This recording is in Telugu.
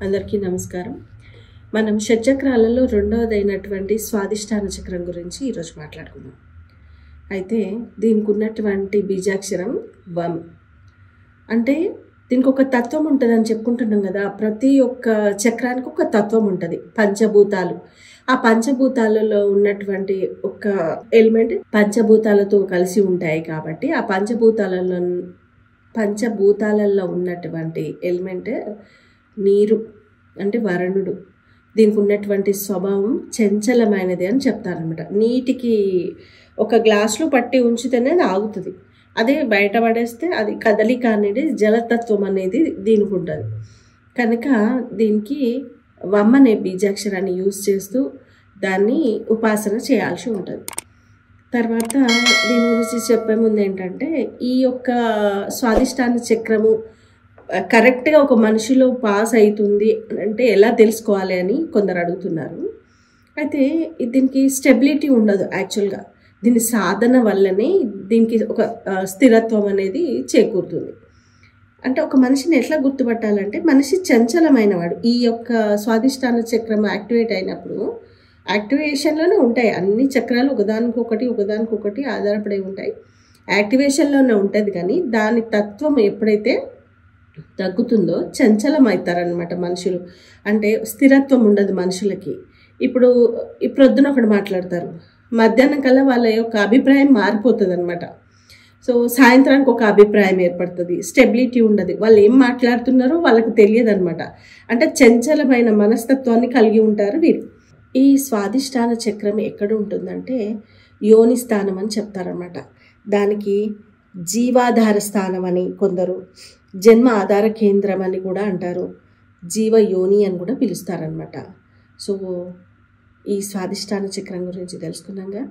అందరికీ నమస్కారం. మనం షట్చక్రాలలో రెండవదైనటువంటి స్వాదిష్టాన చక్రం గురించి ఈరోజు మాట్లాడుకుందాం. అయితే దీనికి ఉన్నటువంటి బీజాక్షరం వం. అంటే దీనికి ఒక తత్వం ఉంటుందని చెప్పుకుంటున్నాం కదా. ప్రతి ఒక్క చక్రానికి ఒక తత్వం ఉంటుంది. పంచభూతాలు, ఆ పంచభూతాలలో ఉన్నటువంటి ఒక ఎలిమెంట్ పంచభూతాలతో కలిసి ఉంటాయి కాబట్టి ఆ పంచభూతాలలో ఉన్నటువంటి ఎలిమెంట్ నీరు అంటే వరుణుడు. దీనికి ఉన్నటువంటి స్వభావం చంచలమైనది అని చెప్తారనమాట. నీటికి ఒక గ్లాసులో పట్టి ఉంచితేనే అది ఆగుతుంది, అదే బయట పడేస్తే అది కదలిక అనేది జలతత్వం అనేది దీనికి ఉంటుంది. కనుక దీనికి వమ్ అనే బీజాక్షరాన్ని యూజ్ చేస్తూ దాన్ని ఉపాసన చేయాల్సి ఉంటుంది. తర్వాత దీని గురించి చెప్పే ముందు ఏంటంటే, ఈ యొక్క స్వాదిష్టాన చక్రము కరెక్ట్గా ఒక మనిషిలో పాస్ అవుతుంది అంటే ఎలా తెలుసుకోవాలి అని కొందరు అడుగుతున్నారు. అయితే దీనికి స్టెబిలిటీ ఉండదు. యాక్చువల్గా దీని సాధన వల్లనే దీనికి ఒక స్థిరత్వం అనేది చేకూరుతుంది. అంటే ఒక మనిషిని ఎట్లా గుర్తుపట్టాలంటే, మనిషి చంచలమైన వాడు. ఈ యొక్క స్వాదిష్టాన చక్రం యాక్టివేట్ అయినప్పుడు యాక్టివేషన్లోనే ఉంటాయి అన్ని చక్రాలు, ఒకదానికొకటి ఆధారపడి ఉంటాయి. యాక్టివేషన్లోనే ఉంటుంది. కానీ దాని తత్వం ఎప్పుడైతే తగ్గుతుందో చంచలం అవుతారనమాట మనుషులు. అంటే స్థిరత్వం ఉండదు మనుషులకి. ఇప్పుడు ప్రొద్దున ఒకటి మాట్లాడతారు, మధ్యాహ్నం కల్లా వాళ్ళ యొక్క అభిప్రాయం మారిపోతుంది అనమాట. సో సాయంత్రానికి ఒక అభిప్రాయం ఏర్పడుతుంది, స్టెబిలిటీ ఉండదు. వాళ్ళు ఏం మాట్లాడుతున్నారో వాళ్ళకి తెలియదు అనమాట. అంటే చంచలమైన మనస్తత్వాన్ని కలిగి ఉంటారు వీరు. ఈ స్వాదిష్టాన చక్రం ఎక్కడ ఉంటుందంటే యోని స్థానం అని చెప్తారనమాట. దానికి జీవాధార స్థానం అని, కొందరు జన్మ ఆధార కేంద్రం అని కూడా అంటారు, జీవ యోని అని కూడా పిలుస్తారనమాట. సో ఈ స్వాదిష్టాన చక్రం గురించి తెలుసుకున్నాగా.